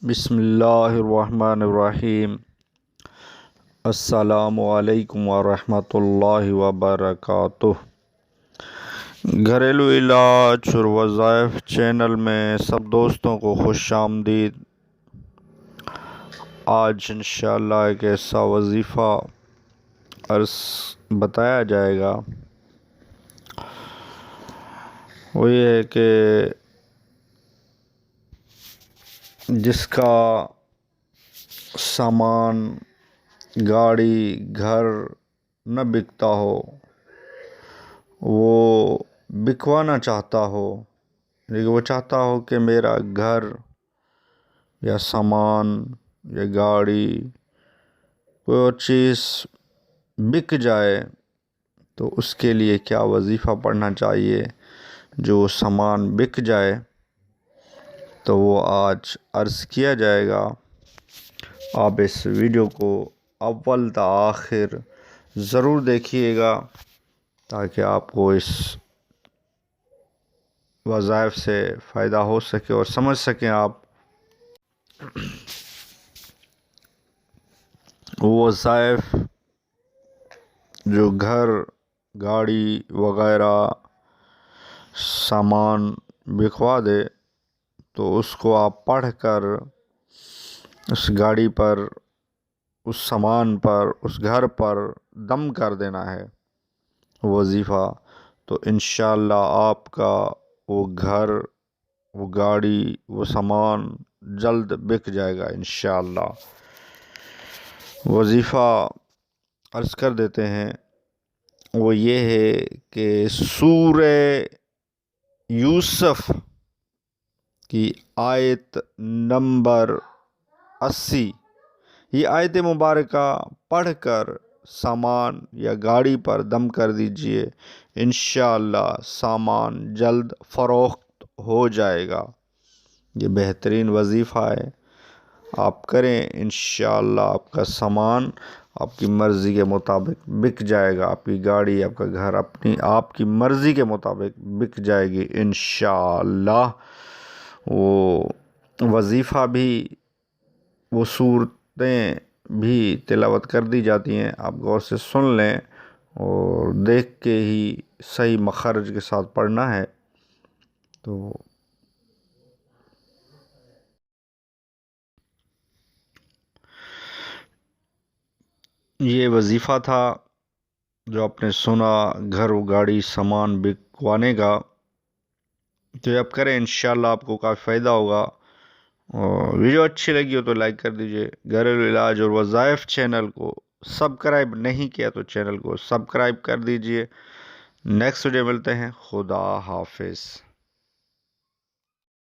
بسم اللہ الرحمن الرحیم۔ السلام علیکم ورحمۃ اللہ وبرکاتہ۔ گھریلو علاج اور وظائف چینل میں سب دوستوں کو خوش آمدید۔ آج انشاءاللہ ایک ایسا وظیفہ بتایا جائے گا، وہ یہ ہے کہ جس کا سامان، گاڑی، گھر نہ بکتا ہو، وہ بکوانا چاہتا ہو، لیکن وہ چاہتا ہو کہ میرا گھر یا سامان یا گاڑی کوئی اور چیز بک جائے، تو اس کے لیے کیا وظیفہ پڑھنا چاہیے جو سامان بک جائے، تو وہ آج عرض کیا جائے گا۔ آپ اس ویڈیو کو اول تا آخر ضرور دیکھیے گا تاکہ آپ کو اس وظائف سے فائدہ ہو سکے اور سمجھ سکیں آپ۔ وہ وظائف جو گھر، گاڑی وغیرہ سامان بکوا دے، تو اس کو آپ پڑھ کر اس گاڑی پر، اس سامان پر، اس گھر پر دم کر دینا ہے وظیفہ، تو انشاءاللہ آپ کا وہ گھر، وہ گاڑی، وہ سامان جلد بک جائے گا انشاءاللہ۔ وظیفہ عرض کر دیتے ہیں، وہ یہ ہے کہ سورہ یوسف کی آیت نمبر 80، یہ آیت مبارکہ پڑھ کر سامان یا گاڑی پر دم کر دیجئے، انشاءاللہ سامان جلد فروخت ہو جائے گا۔ یہ بہترین وظیفہ ہے، آپ کریں، انشاءاللہ آپ کا سامان آپ کی مرضی کے مطابق بک جائے گا، آپ کی گاڑی، آپ کا گھر آپ کی مرضی کے مطابق بک جائے گی انشاءاللہ۔ وہ وظیفہ بھی، وہ صورتیں بھی تلاوت کر دی جاتی ہیں، آپ غور سے سن لیں اور دیکھ کے ہی صحیح مخرج کے ساتھ پڑھنا ہے۔ تو یہ وظیفہ تھا جو آپ نے سنا، گھر و گاڑی سامان بکوانے کا، تو یہ آپ کریں، انشاءاللہ آپ کو کافی فائدہ ہوگا۔ اور ویڈیو اچھی لگی ہو تو لائک کر دیجئے۔ گھریلو علاج اور وظائف چینل کو سبسکرائب نہیں کیا تو چینل کو سبسکرائب کر دیجئے۔ نیکسٹ ویڈیو ملتے ہیں، خدا حافظ۔